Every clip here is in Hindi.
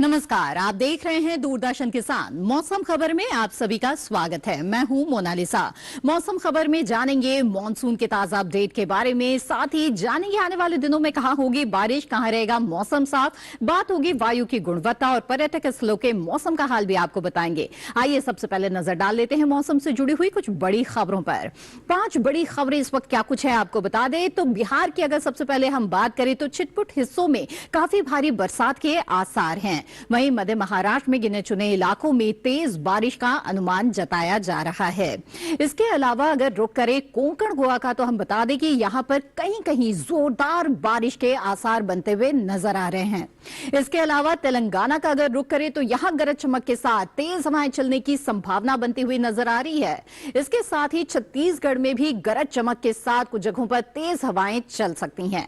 नमस्कार, आप देख रहे हैं दूरदर्शन किसान। मौसम खबर में आप सभी का स्वागत है। मैं हूं मोनालिसा। मौसम खबर में जानेंगे मॉनसून के ताजा अपडेट के बारे में, साथ ही जानेंगे आने वाले दिनों में कहां होगी बारिश, कहां रहेगा मौसम साफ, बात होगी वायु की गुणवत्ता और पर्यटक स्थलों के मौसम का हाल भी आपको बताएंगे। आइए सबसे पहले नजर डाल लेते हैं मौसम से जुड़ी हुई कुछ बड़ी खबरों पर। 5 बड़ी खबरें इस वक्त क्या कुछ है आपको बता दें तो बिहार की अगर सबसे पहले हम बात करें तो छिटपुट हिस्सों में काफी भारी बरसात के आसार हैं। वहीं मध्य महाराष्ट्र में गिने चुने इलाकों में तेज बारिश का अनुमान जताया जा रहा है। इसके अलावा अगर रुख करें कोंकण गोवा का तो हम बता दें कि यहां पर कहीं कहीं जोरदार बारिश के आसार बनते हुए नजर आ रहे हैं। इसके अलावा तेलंगाना का अगर रुख करें तो यहां गरज चमक के साथ तेज हवाएं चलने की संभावना बनती हुई नजर आ रही है। इसके साथ ही छत्तीसगढ़ में भी गरज चमक के साथ कुछ जगहों पर तेज हवाएं चल सकती हैं।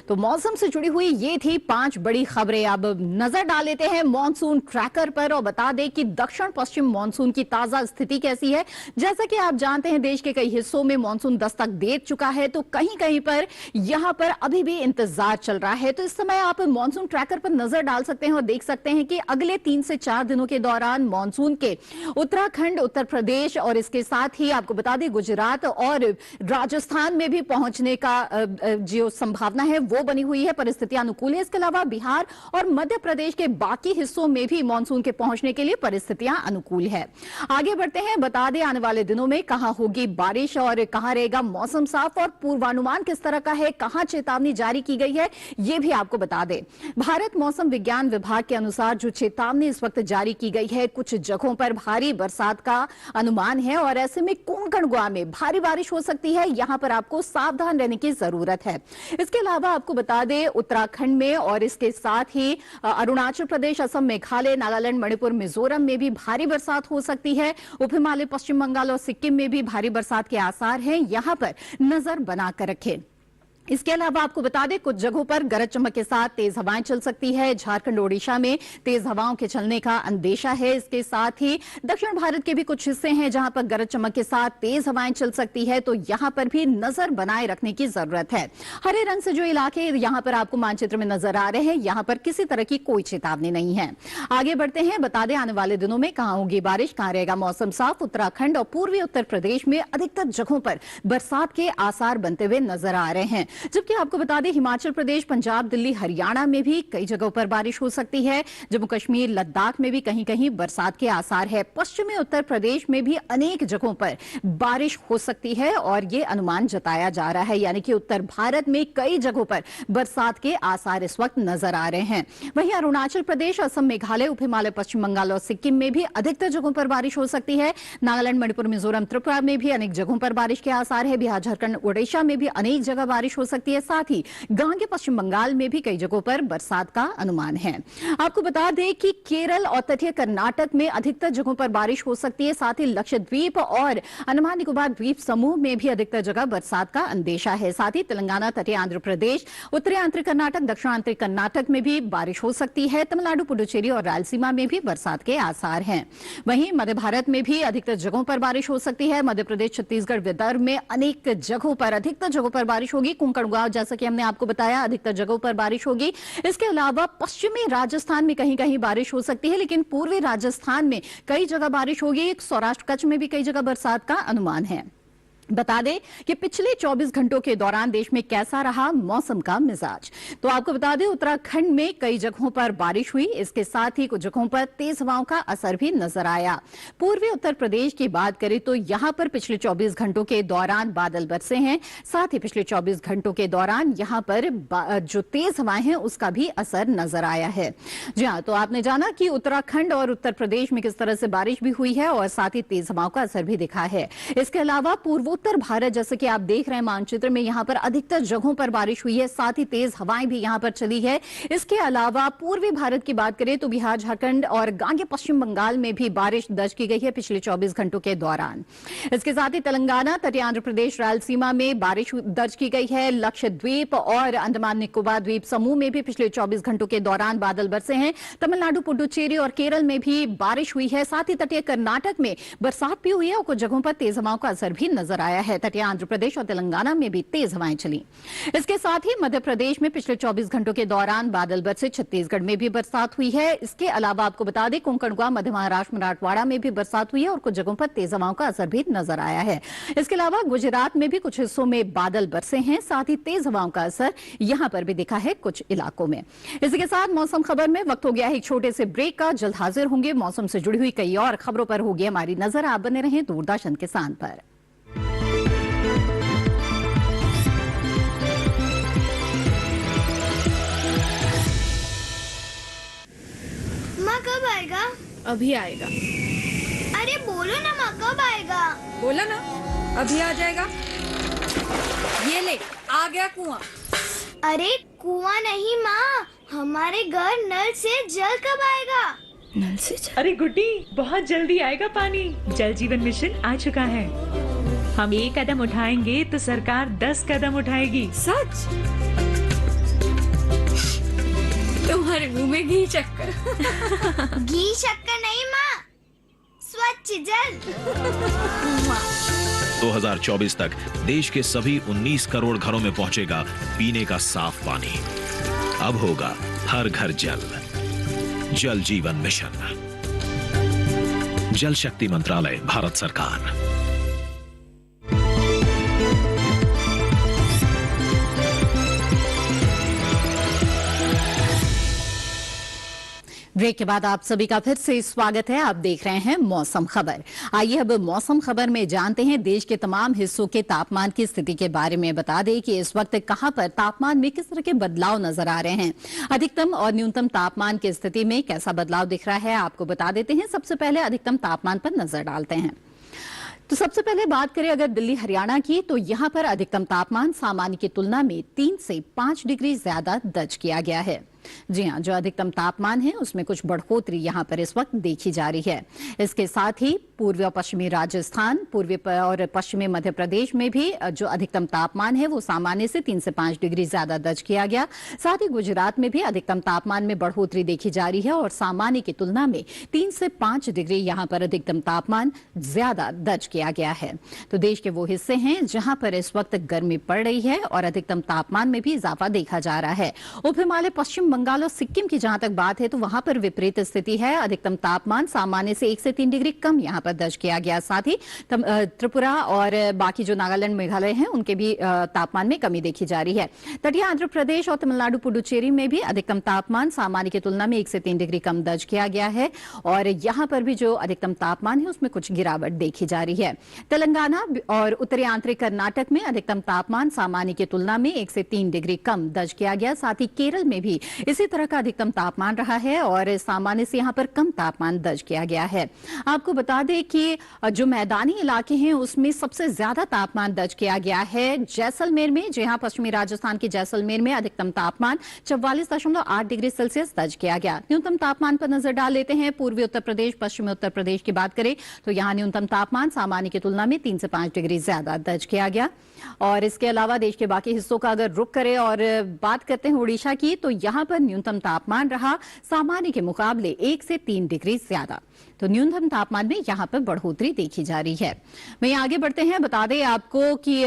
तो मौसम से जुड़ी हुई ये थी 5 बड़ी खबरें। अब नजर डाल लेते हैं मॉनसून ट्रैकर पर और बता दें कि दक्षिण पश्चिम मॉनसून की ताजा स्थिति कैसी है। जैसा कि आप जानते हैं देश के कई हिस्सों में मॉनसून दस्तक दे चुका है, तो कहीं कहीं पर यहां पर अभी भी इंतजार चल रहा है। तो इस समय आप मॉनसून ट्रैकर पर नजर डाल सकते हैं और देख सकते हैं कि अगले 3 से 4 दिनों के दौरान मॉनसून के उत्तराखंड, उत्तर प्रदेश और इसके साथ ही आपको बता दें गुजरात और राजस्थान में भी पहुंचने का जो संभावना है वो बनी हुई है। परिस्थितियां अनुकूल है। इसके अलावा बिहार और मध्य प्रदेश के बाकी हिस्सों में भी मानसून के पहुंचने के लिए परिस्थितियां अनुकूल है। आगे बढ़ते हैं, बता दें आने वाले दिनों में कहां होगी बारिश और कहां रहेगा मौसम साफ और पूर्वानुमान किस तरह का है, कहां चेतावनी जारी की गई है, यह भी आपको बता दें। भारत मौसम विज्ञान विभाग के अनुसार जो चेतावनी इस वक्त जारी की गई है, कुछ जगहों पर भारी बरसात का अनुमान है और ऐसे में कोंकण गोवा में भारी बारिश हो सकती है। यहां पर आपको सावधान रहने की जरूरत है। इसके अलावा आपको बता दें उत्तराखंड में और इसके साथ ही अरुणाचल प्रदेश, असम, मेघालय, नागालैंड, मणिपुर, मिजोरम में भी भारी बरसात हो सकती है। उप हिमालय, पश्चिम बंगाल और सिक्किम में भी भारी बरसात के आसार हैं। यहां पर नजर बनाकर रखें। इसके अलावा आपको बता दें कुछ जगहों पर गरज चमक के साथ तेज हवाएं चल सकती है। झारखंड, ओडिशा में तेज हवाओं के चलने का अंदेशा है। इसके साथ ही दक्षिण भारत के भी कुछ हिस्से हैं जहां पर गरज चमक के साथ तेज हवाएं चल सकती है, तो यहां पर भी नजर बनाए रखने की जरूरत है। हरे रंग से जो इलाके यहां पर आपको मानचित्र में नजर आ रहे हैं, यहां पर किसी तरह की कोई चेतावनी नहीं है। आगे बढ़ते हैं, बता दें आने वाले दिनों में कहां होगी बारिश, कहां रहेगा मौसम साफ। उत्तराखंड और पूर्वी उत्तर प्रदेश में अधिकतर जगहों पर बरसात के आसार बनते हुए नजर आ रहे हैं। जबकि आपको बता दें हिमाचल प्रदेश, पंजाब, दिल्ली, हरियाणा में भी कई जगहों पर बारिश हो सकती है। जम्मू कश्मीर, लद्दाख में भी कहीं कहीं बरसात के आसार है। पश्चिमी उत्तर प्रदेश में भी अनेक जगहों पर बारिश हो सकती है और ये अनुमान जताया जा रहा है, यानी कि उत्तर भारत में कई जगहों पर बरसात के आसार इस वक्त नजर आ रहे हैं। वहीं अरुणाचल प्रदेश, असम, मेघालय, उप हिमालय, पश्चिम बंगाल और सिक्किम में भी अधिकतर जगहों पर बारिश हो सकती है। नागालैंड, मणिपुर, मिजोरम, त्रिपुरा में भी अनेक जगहों पर बारिश के आसार है। बिहार, झारखंड, ओडिशा में भी अनेक जगह बारिश हो सकती है। साथ ही गांगे पश्चिम बंगाल में भी कई जगहों पर बरसात का अनुमान है। आपको बता दें कि केरल और तटीय कर्नाटक में अधिकतर जगहों पर बारिश हो सकती है। साथ ही लक्षद्वीप और अंडमान निकोबार द्वीप समूह में भी अधिकतर जगह बरसात का अंदेशा है। साथ ही तेलंगाना, तटीय आंध्र प्रदेश, उत्तरी आंतरिक कर्नाटक, दक्षिणांतरिक कर्नाटक में भी बारिश हो सकती है। तमिलनाडु, पुडुचेरी और रायलसीमा में भी बरसात के आसार हैं। वहीं मध्य भारत में भी अधिकतर जगहों पर बारिश हो सकती है। मध्य प्रदेश, छत्तीसगढ़, विदर्भ में अनेक जगहों पर अधिकतर जगहों पर बारिश होगी। कोंकण गोवा जैसा कि हमने आपको बताया अधिकतर जगहों पर बारिश होगी। इसके अलावा पश्चिमी राजस्थान में कहीं कहीं बारिश हो सकती है, लेकिन पूर्वी राजस्थान में कई जगह बारिश होगी। सौराष्ट्र, कच्छ में भी कई जगह बरसात का अनुमान है। बता दें कि पिछले 24 घंटों के दौरान देश में कैसा रहा मौसम का मिजाज। तो आपको बता दें उत्तराखंड में कई जगहों पर बारिश हुई। इसके साथ ही कुछ जगहों पर तेज हवाओं का असर भी नजर आया। पूर्वी उत्तर प्रदेश की बात करें तो यहां पर पिछले 24 घंटों के दौरान बादल बरसे हैं। साथ ही पिछले 24 घंटों के दौरान यहां पर जो तेज हवाएं हैं उसका भी असर नजर आया है। जी हाँ, तो आपने जाना कि उत्तराखंड और उत्तर प्रदेश में किस तरह से बारिश भी हुई है और साथ ही तेज हवाओं का असर भी दिखा है। इसके अलावा उत्तर भारत जैसे कि आप देख रहे हैं मानचित्र में, यहां पर अधिकतर जगहों पर बारिश हुई है। साथ ही तेज हवाएं भी यहां पर चली है। इसके अलावा पूर्वी भारत की बात करें तो बिहार, झारखंड और गांगे पश्चिम बंगाल में भी बारिश दर्ज की गई है पिछले 24 घंटों के दौरान। इसके साथ ही तेलंगाना, तटीय आंध्र प्रदेश, रायलसीमा में बारिश दर्ज की गई है। लक्षद्वीप और अंडमान निकोबार द्वीप समूह में भी पिछले 24 घंटों के दौरान बादल बरसे हैं। तमिलनाडु, पुडुचेरी और केरल में भी बारिश हुई है। साथ ही तटीय कर्नाटक में बरसात भी हुई है और कुछ जगहों पर तेज हवाओं का असर भी नजर आया है। तटीय आंध्र प्रदेश और तेलंगाना में भी तेज हवाएं चली। इसके साथ ही मध्य प्रदेश में पिछले 24 घंटों के दौरान बादल बरसे। छत्तीसगढ़ में भी बरसात हुई है। इसके अलावा आपको बता दें, कोंकण, गोवा, मध्य महाराष्ट्र, मराठवाड़ा में भी बरसात हुई है और कुछ जगहों पर तेज हवाओं का असर भी नजर आया है। इसके अलावा गुजरात में भी कुछ हिस्सों में बादल बरसे हैं। साथ ही तेज हवाओं का असर यहां पर भी दिखा है कुछ इलाकों में। इसी के साथ मौसम खबर में वक्त हो गया है एक छोटे से ब्रेक का। जल्द हाजिर होंगे मौसम से जुड़ी हुई कई और खबरों पर होगी हमारी नजर। आप बने रहें दूरदर्शन किसान पर। माँ कब आएगा? अभी आएगा। अरे बोलो ना माँ, कब आएगा? बोला ना, अभी आ जाएगा। ये ले, आ गया कुआं। अरे कुआं नहीं माँ, हमारे घर नल से जल कब आएगा? नल से जल? अरे गुड्डी, बहुत जल्दी आएगा पानी। जल जीवन मिशन आ चुका है। हम एक कदम उठाएंगे तो सरकार 10 कदम उठाएगी। सच? तुम्हारे मुंह में घी चक्कर। घी शक्कर नहीं माँ, स्वच्छ जल। 2024 तक देश के सभी 19 करोड़ घरों में पहुंचेगा पीने का साफ पानी। अब होगा हर घर जल। जल जीवन मिशन, जल शक्ति मंत्रालय, भारत सरकार। ब्रेक के बाद आप सभी का फिर से स्वागत है। आप देख रहे हैं मौसम खबर। आइए अब मौसम खबर में जानते हैं देश के तमाम हिस्सों के तापमान की स्थिति के बारे में। बता दें कि इस वक्त कहां पर तापमान में किस तरह के बदलाव नजर आ रहे हैं, अधिकतम और न्यूनतम तापमान की स्थिति में कैसा बदलाव दिख रहा है, आपको बता देते हैं। सबसे पहले अधिकतम तापमान पर नजर डालते हैं। तो सबसे पहले बात करें अगर दिल्ली हरियाणा की, तो यहां पर अधिकतम तापमान सामान्य की तुलना में 3 से 5 डिग्री ज्यादा दर्ज किया गया है। जी हां, जो अधिकतम तापमान है उसमें कुछ बढ़ोतरी यहां पर इस वक्त देखी जा रही है। इसके साथ ही पूर्वी और पश्चिमी राजस्थान, पूर्वी और पश्चिमी मध्य प्रदेश में भी जो अधिकतम तापमान है वो सामान्य से 3 से 5 डिग्री ज्यादा दर्ज किया गया। साथ ही गुजरात में भी अधिकतम तापमान में बढ़ोतरी देखी जा रही है और सामान्य की तुलना में 3 से 5 डिग्री यहां पर अधिकतम तापमान ज्यादा दर्ज किया गया है। तो देश के वो हिस्से हैं जहां पर इस वक्त गर्मी पड़ रही है और अधिकतम तापमान में भी इजाफा देखा जा रहा है। उप हिमालय, पश्चिम बंगाल और सिक्किम की जहां तक बात है तो वहां पर विपरीत स्थिति है। अधिकतम तापमान सामान्य से 1 से 3 डिग्री कम यहां पर दर्ज किया गया। साथ ही त्रिपुरा और बाकी जो नागालैंड, मेघालय हैं उनके भी तापमान में कमी देखी जा रही है। तटीय आंध्र प्रदेश और तमिलनाडु, पुडुचेरी में भी अधिकतम तापमान सामान्य की तुलना में 1 से 3 डिग्री कम दर्ज किया गया है और यहां पर भी जो अधिकतम तापमान है उसमें कुछ गिरावट देखी जा रही है। तेलंगाना और उत्तरी आंतरिक कर्नाटक में अधिकतम तापमान सामान्य की तुलना में 1 से 3 डिग्री कम दर्ज किया गया। साथ ही केरल में भी इसी तरह का अधिकतम तापमान रहा है और सामान्य से यहां पर कम तापमान दर्ज किया गया है। आपको बता दें कि जो मैदानी इलाके हैं उसमें सबसे ज्यादा तापमान दर्ज किया गया है जैसलमेर में। जहां पश्चिमी राजस्थान के जैसलमेर में अधिकतम तापमान 44.8 डिग्री सेल्सियस दर्ज किया गया। न्यूनतम तापमान पर नजर डाल लेते हैं। पूर्वी उत्तर प्रदेश, पश्चिमी उत्तर प्रदेश की बात करें तो यहां न्यूनतम तापमान सामान्य की तुलना में 3 से 5 डिग्री ज्यादा दर्ज किया गया। और इसके अलावा देश के बाकी हिस्सों का अगर रुख करें और बात करते हैं उड़ीसा की, तो यहां पर न्यूनतम तापमान रहा सामान्य के मुकाबले 1 से 3 डिग्री ज्यादा। तो न्यूनतम तापमान में यहां पर बढ़ोतरी देखी जा रही है। वहीं आगे बढ़ते हैं, बता दें आपको कि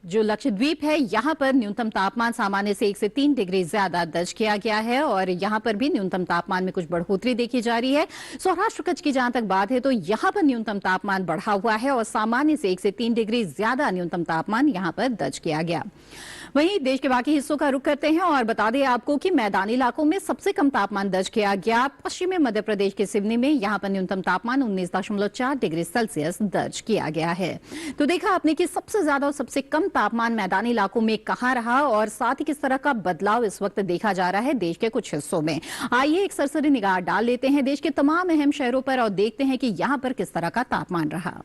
जो लक्षद्वीप है यहां पर न्यूनतम तापमान सामान्य से 1 से 3 डिग्री ज्यादा दर्ज किया गया है और यहां पर भी न्यूनतम तापमान में कुछ बढ़ोतरी देखी जा रही है। सौराष्ट्र कच्छ की जहां तक बात है तो यहां पर न्यूनतम तापमान बढ़ा हुआ है और सामान्य से 1 से 3 डिग्री ज्यादा न्यूनतम तापमान यहां पर दर्ज किया गया। वहीं देश के बाकी हिस्सों का रुख करते हैं और बता दें आपको कि मैदानी इलाकों में सबसे कम तापमान दर्ज किया गया पश्चिमी मध्य प्रदेश के सिवनी में। यहां पर न्यूनतम तापमान 19.4 डिग्री सेल्सियस दर्ज किया गया है। तो देखा आपने कि सबसे ज्यादा और सबसे कम तापमान मैदानी इलाकों में कहां रहा और साथ ही किस तरह का बदलाव इस वक्त देखा जा रहा है देश के कुछ हिस्सों में। आइए एक सरसरी निगाह डाल लेते हैं देश के तमाम अहम शहरों पर और देखते हैं कि यहां पर किस तरह का तापमान रहा।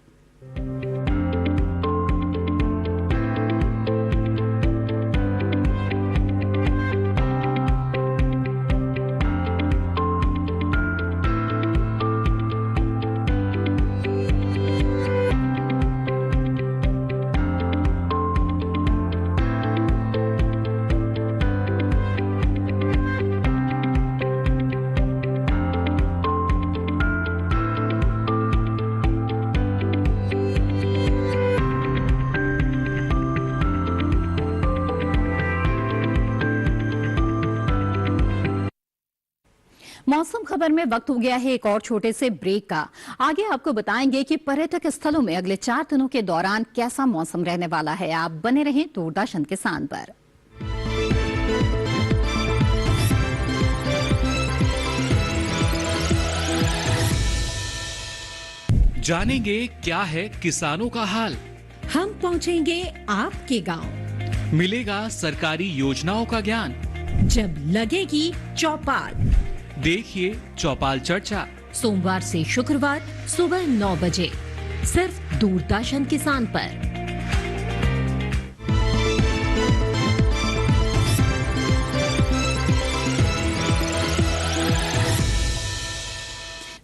मौसम खबर में वक्त हो गया है एक और छोटे से ब्रेक का। आगे आपको बताएंगे कि पर्यटक स्थलों में अगले 4 दिनों के दौरान कैसा मौसम रहने वाला है। आप बने रहें दूरदर्शन किसान पर। जानेंगे क्या है किसानों का हाल। हम पहुंचेंगे आपके गांव। मिलेगा सरकारी योजनाओं का ज्ञान। जब लगेगी चौपाल, देखिए चौपाल चर्चा सोमवार से शुक्रवार सुबह 9 बजे सिर्फ दूरदर्शन किसान पर।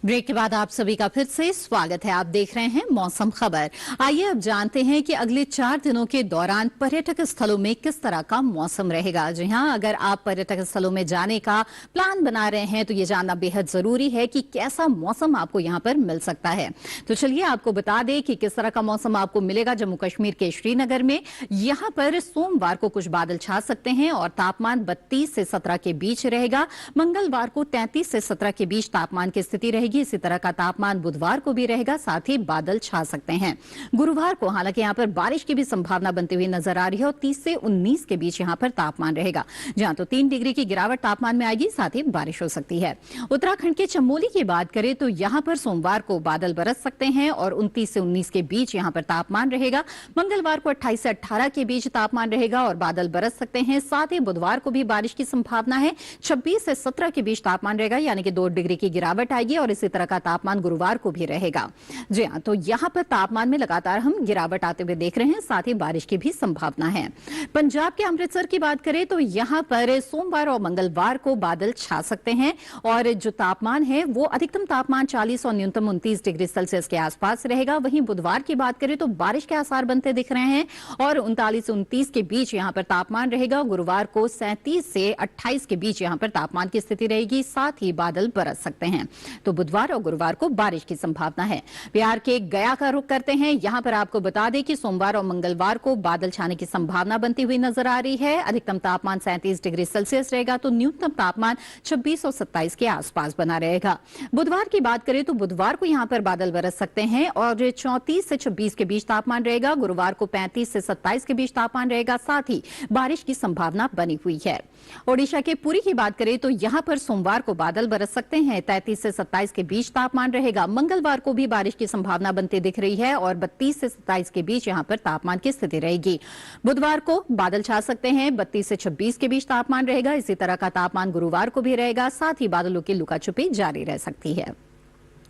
ब्रेक के बाद आप सभी का फिर से स्वागत है। आप देख रहे हैं मौसम खबर। आइए अब जानते हैं कि अगले 4 दिनों के दौरान पर्यटक स्थलों में किस तरह का मौसम रहेगा। जी हां, अगर आप पर्यटक स्थलों में जाने का प्लान बना रहे हैं तो ये जानना बेहद जरूरी है कि कैसा मौसम आपको यहां पर मिल सकता है। तो चलिए आपको बता दें कि किस तरह का मौसम आपको मिलेगा जम्मू कश्मीर के श्रीनगर में। यहां पर सोमवार को कुछ बादल छा सकते हैं और तापमान 32 से 17 के बीच रहेगा। मंगलवार को 33 से 17 के बीच तापमान की स्थिति रहेगी। इसी तरह का तापमान बुधवार को भी रहेगा, साथ ही बादल छा सकते हैं। गुरुवार को हालांकि यहां पर बारिश की भी संभावना बनती हुई नजर आ रही है और 30 से 19 के बीच यहां पर तापमान रहेगा। जहां तो 3 डिग्री की गिरावट तापमान में आएगी, साथ ही बारिश हो सकती है। उत्तराखंड के चमोली की बात करें तो यहां पर सोमवार को बादल बरस सकते हैं और 29 से 19 के बीच यहां पर तापमान रहेगा। मंगलवार को 28 से 18 के बीच तापमान रहेगा और बादल बरस सकते हैं। साथ ही बुधवार को भी बारिश की संभावना है। 26 से 17 के बीच तापमान रहेगा, यानी कि 2 डिग्री की गिरावट आएगी और इसी तरह का तापमान गुरुवार को भी रहेगा। जी हां, तो यहां पर तापमान में लगातार हम गिरावट आते हुए देख रहे हैं, साथ ही बारिश की भी संभावना है। पंजाब के अमृतसर की बात करें तो यहां पर सोमवार और मंगलवार को बादल छा सकते हैं और जो तापमान है वो अधिकतम तापमान 40 और न्यूनतम 29 डिग्री सेल्सियस के आसपास रहेगा। वहीं बुधवार की बात करें तो बारिश के आसार बनते दिख रहे हैं और 39 से 29 के बीच यहां पर तापमान रहेगा। गुरुवार को 37 से 28 के बीच यहां पर तापमान की स्थिति रहेगी, साथ ही बादल बरस सकते हैं। तो बुधवार और गुरुवार को बारिश की संभावना है। बिहार के गया का रुख करते हैं। यहां पर आपको बता दें कि सोमवार और मंगलवार को बादल छाने की संभावना बनती हुई नजर आ रही है। अधिकतम तापमान 37 डिग्री सेल्सियस रहेगा तो न्यूनतम तापमान 26 और 27 के आसपास बना रहेगा। बुधवार की बात करें तो बुधवार को यहां पर बादल बरस सकते हैं और 34 से 26 के बीच तापमान रहेगा। गुरुवार को 35 से 27 के बीच तापमान रहेगा, साथ ही बारिश की संभावना बनी हुई है। ओडिशा के पुरी की बात करें तो यहां पर सोमवार को बादल बरस सकते हैं। 33 से 27 के बीच तापमान रहेगा। मंगलवार को भी बारिश की संभावना बनती दिख रही है और 32 से 27 के बीच यहां पर तापमान की स्थिति रहेगी। बुधवार को बादल छा सकते हैं। 32 से 26 के बीच तापमान रहेगा। इसी तरह का तापमान गुरुवार को भी रहेगा, साथ ही बादलों की लुकाछुपी जारी रह सकती है।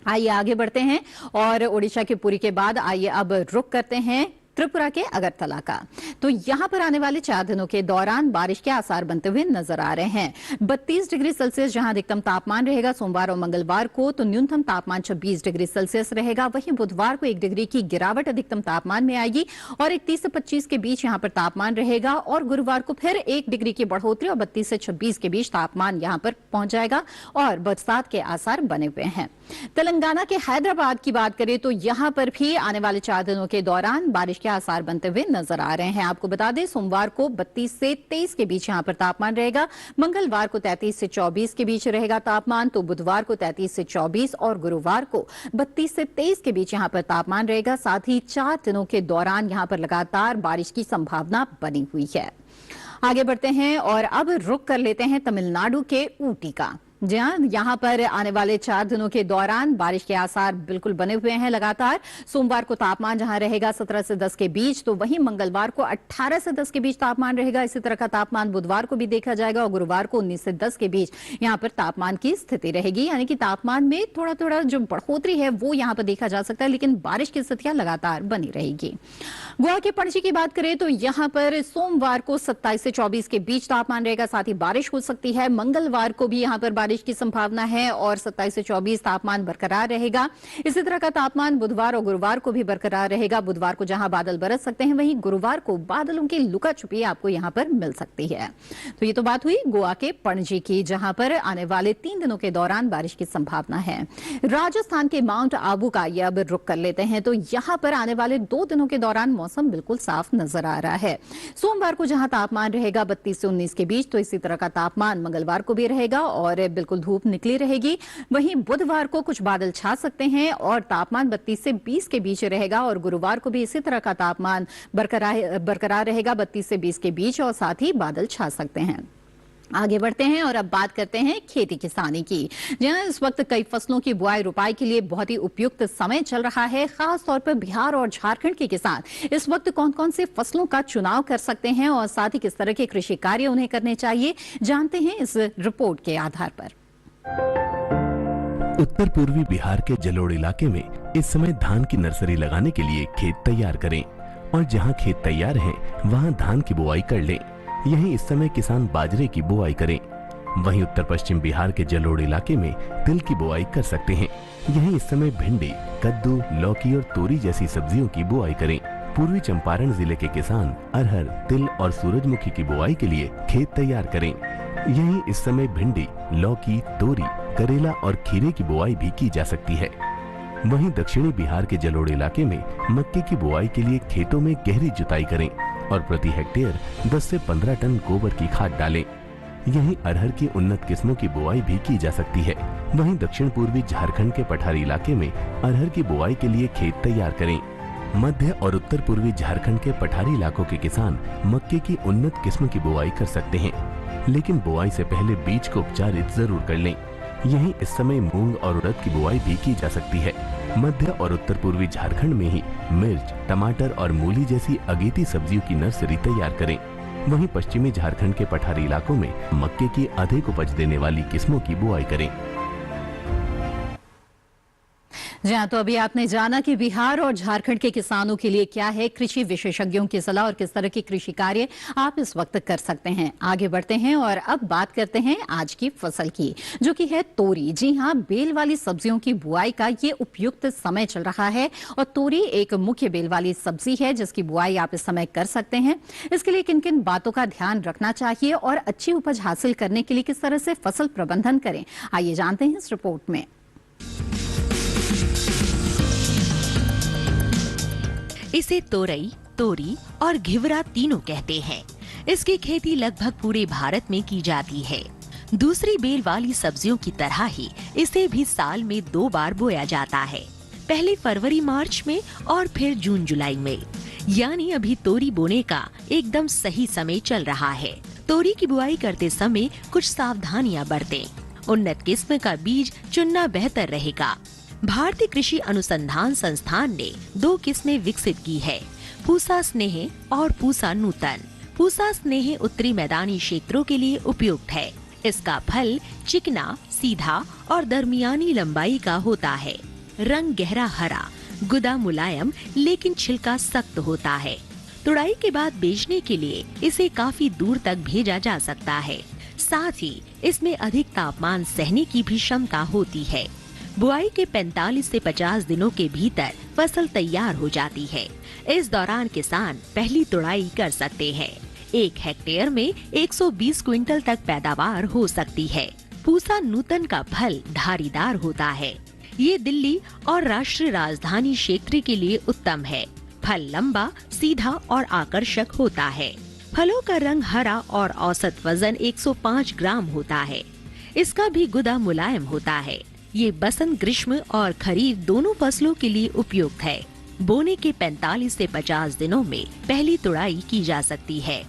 आइए आगे बढ़ते हैं और ओडिशा के पुरी के बाद आइए अब रुक करते हैं त्रिपुरा के अगरतला का। तो यहां पर आने वाले 4 दिनों के दौरान बारिश के आसार बनते हुए नजर आ रहे हैं। 32 डिग्री सेल्सियस जहां अधिकतम तापमान रहेगा सोमवार और मंगलवार को, तो न्यूनतम तापमान 26 डिग्री सेल्सियस रहेगा। वहीं बुधवार को 1 डिग्री की गिरावट अधिकतम तापमान में आएगी और 31 से 25 के बीच यहां पर तापमान रहेगा और गुरुवार को फिर 1 डिग्री की बढ़ोतरी और 32 से 26 के बीच तापमान यहां पर पहुंच जाएगा और बरसात के आसार बने हुए हैं। तेलंगाना के हैदराबाद की बात करें तो यहां पर भी आने वाले 4 दिनों के दौरान बारिश के आसार बनते हुए नजर आ रहे हैं। आपको बता दें सोमवार को 32 से 23 के बीच यहां पर तापमान रहेगा। मंगलवार को 33 से 24 के बीच रहेगा तापमान, तो बुधवार को 33 से 24 और गुरुवार को 32 से 23 के बीच यहां पर तापमान रहेगा। साथ ही 4 दिनों के दौरान यहां पर लगातार बारिश की संभावना बनी हुई है। आगे बढ़ते हैं और अब रुक कर लेते हैं तमिलनाडु के ऊटी का। जी हां, यहां पर आने वाले 4 दिनों के दौरान बारिश के आसार बिल्कुल बने हुए हैं लगातार। सोमवार को तापमान जहां रहेगा 17 से 10 के बीच, तो वहीं मंगलवार को 18 से 10 के बीच तापमान रहेगा। इसी तरह का तापमान बुधवार को भी देखा जाएगा और गुरुवार को 19 से 10 के बीच यहां पर तापमान की स्थिति रहेगी। यानी कि तापमान में थोड़ा थोड़ा जो बढ़ोतरी है वो यहां पर देखा जा सकता है, लेकिन बारिश की स्थितियां लगातार बनी रहेगी। गोवा के पणजी की बात करें तो यहां पर सोमवार को 27 से 24 के बीच तापमान रहेगा, साथ ही बारिश हो सकती है। मंगलवार को भी यहां पर बारिश की संभावना है और 27 से 24 तापमान बरकरार रहेगा। इसी तरह का तापमान बुधवार और गुरुवार को भी बरकरार रहेगा। बुधवार को जहां बादल बरस सकते हैं, वहीं गुरुवार को बादलों की लुका छुपी आपको यहां पर मिल सकती है। तो ये तो बात हुई गोवा के पणजी की, जहां पर आने वाले 3 दिनों के दौरान बारिश की संभावना है। राजस्थान के माउंट आबू का ये अब रुक कर लेते हैं। तो यहां पर आने वाले 2 दिनों के दौरान मौसम बिल्कुल साफ नजर आ रहा है। सोमवार को जहां तापमान रहेगा 32 से 19 के बीच, तो इसी तरह का तापमान मंगलवार को भी रहेगा और बिल्कुल धूप निकली रहेगी। वहीं बुधवार को कुछ बादल छा सकते हैं और तापमान 32 से 20 के बीच रहेगा और गुरुवार को भी इसी तरह का तापमान बरकरार रहेगा 32 से 20 के बीच और साथ ही बादल छा सकते हैं। आगे बढ़ते हैं और अब बात करते हैं खेती किसानी की। जहां इस वक्त कई फसलों की बुआई रुपाई के लिए बहुत ही उपयुक्त समय चल रहा है। खास तौर पर बिहार और झारखंड के किसान इस वक्त कौन कौन से फसलों का चुनाव कर सकते हैं और साथ ही किस तरह के कृषि कार्य उन्हें करने चाहिए, जानते हैं इस रिपोर्ट के आधार पर। उत्तर पूर्वी बिहार के जलोढ़ इलाके में इस समय धान की नर्सरी लगाने के लिए खेत तैयार करें और जहां खेत तैयार है वहां धान की बुआई कर लें। यहीं इस समय किसान बाजरे की बुआई करें। वहीं उत्तर पश्चिम बिहार के जलोढ़ इलाके में तिल की बुआई कर सकते हैं। यहीं इस समय भिंडी, कद्दू, लौकी और तोरी जैसी सब्जियों की बुआई करें। पूर्वी चंपारण जिले के किसान अरहर, तिल और सूरजमुखी की बुआई के लिए खेत तैयार करें। यहीं इस समय भिंडी, लौकी, तोरी, करेला और खीरे की बुआई भी की जा सकती है। वहीं दक्षिणी बिहार के जलोढ़ इलाके में मक्के की बुआई के लिए खेतों में गहरी जुताई करें और प्रति हेक्टेयर 10 से 15 टन गोबर की खाद डालें। यहीं अरहर की उन्नत किस्मों की बुआई भी की जा सकती है। वहीं दक्षिण पूर्वी झारखंड के पठारी इलाके में अरहर की बुआई के लिए खेत तैयार करें। मध्य और उत्तर पूर्वी झारखंड के पठारी इलाकों के किसान मक्के की उन्नत किस्म की बुआई कर सकते हैं, लेकिन बुआई से पहले बीज को उपचारित जरूर कर लें। यहीं इस समय मूंग और उड़द की बुआई भी की जा सकती है। मध्य और उत्तर पूर्वी झारखंड में ही मिर्च, टमाटर और मूली जैसी अगेती सब्जियों की नर्सरी तैयार करें। वहीं पश्चिमी झारखंड के पठारी इलाकों में मक्के की अधिक उपज देने वाली किस्मों की बुआई करें। जी हाँ, तो अभी आपने जाना कि बिहार और झारखंड के किसानों के लिए क्या है कृषि विशेषज्ञों की सलाह और किस तरह के कृषि कार्य आप इस वक्त कर सकते हैं। आगे बढ़ते हैं और अब बात करते हैं आज की फसल की, जो कि है तोरी। जी हाँ, बेल वाली सब्जियों की बुआई का ये उपयुक्त समय चल रहा है और तोरी एक मुख्य बेल वाली सब्जी है जिसकी बुआई आप इस समय कर सकते हैं। इसके लिए किन किन बातों का ध्यान रखना चाहिए और अच्छी उपज हासिल करने के लिए किस तरह से फसल प्रबंधन करें, आइए जानते हैं इस रिपोर्ट में। इसे तोरई, तोरी और घिवरा तीनों कहते हैं। इसकी खेती लगभग पूरे भारत में की जाती है। दूसरी बेल वाली सब्जियों की तरह ही इसे भी साल में 2 बार बोया जाता है, पहले फरवरी मार्च में और फिर जून जुलाई में। यानी अभी तोरी बोने का एकदम सही समय चल रहा है। तोरी की बुआई करते समय कुछ सावधानियां बरतें। उन्नत किस्म का बीज चुनना बेहतर रहेगा। भारतीय कृषि अनुसंधान संस्थान ने 2 किस्में विकसित की है, पूसा स्नेह और पूसा नूतन। पूसा स्नेह उत्तरी मैदानी क्षेत्रों के लिए उपयुक्त है। इसका फल चिकना, सीधा और दरमियानी लंबाई का होता है। रंग गहरा हरा, गुदा मुलायम लेकिन छिलका सख्त होता है। तुड़ाई के बाद बेचने के लिए इसे काफी दूर तक भेजा जा सकता है। साथ ही इसमें अधिक तापमान सहने की भी क्षमता होती है। बुआई के 45 से 50 दिनों के भीतर फसल तैयार हो जाती है। इस दौरान किसान पहली तुड़ाई कर सकते हैं। 1 हेक्टेयर में 120 क्विंटल तक पैदावार हो सकती है। पूसा नूतन का फल धारीदार होता है। ये दिल्ली और राष्ट्रीय राजधानी क्षेत्र के लिए उत्तम है। फल लंबा, सीधा और आकर्षक होता है। फलों का रंग हरा और औसत वजन 105 ग्राम होता है। इसका भी गुदा मुलायम होता है। ये बसंत, ग्रीष्म और खरीफ दोनों फसलों के लिए उपयुक्त है। बोने के 45 से 50 दिनों में पहली तुड़ाई की जा सकती है।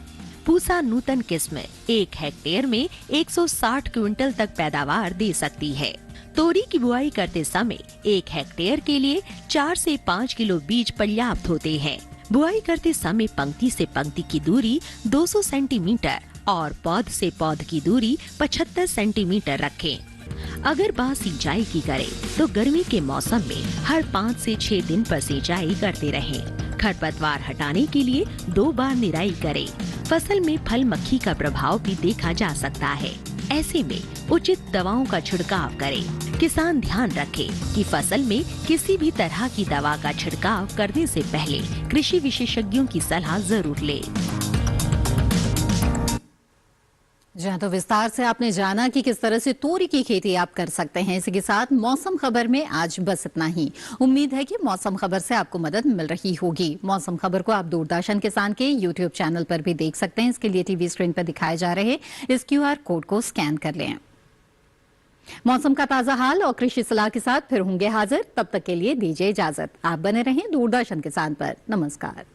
पूसा नूतन किस्म 1 हेक्टेयर में 160 क्विंटल तक पैदावार दे सकती है। तोरी की बुआई करते समय 1 हेक्टेयर के लिए 4 से 5 किलो बीज पर्याप्त होते हैं। बुआई करते समय पंक्ति से पंक्ति की दूरी 200 सेंटीमीटर और पौध से पौध की दूरी 75 सेंटीमीटर रखें। अगर बात सिंचाई की करें तो गर्मी के मौसम में हर 5 से 6 दिन पर सिंचाई करते रहें। खरपतवार हटाने के लिए 2 बार निराई करें। फसल में फल मक्खी का प्रभाव भी देखा जा सकता है। ऐसे में उचित दवाओं का छिड़काव करें। किसान ध्यान रखें कि फसल में किसी भी तरह की दवा का छिड़काव करने से पहले कृषि विशेषज्ञों की सलाह जरूर लें। जहाँ तो विस्तार से आपने जाना कि किस तरह से तोरी की खेती आप कर सकते हैं। इसी के साथ मौसम खबर में आज बस इतना ही। उम्मीद है कि मौसम खबर से आपको मदद मिल रही होगी। मौसम खबर को आप दूरदर्शन किसान के YouTube चैनल पर भी देख सकते हैं। इसके लिए टीवी स्क्रीन पर दिखाए जा रहे इस QR कोड को स्कैन कर लें। मौसम का ताजा हाल और कृषि सलाह के साथ फिर होंगे हाजिर। तब तक के लिए दीजिए इजाजत। आप बने रहें दूरदर्शन किसान पर। नमस्कार।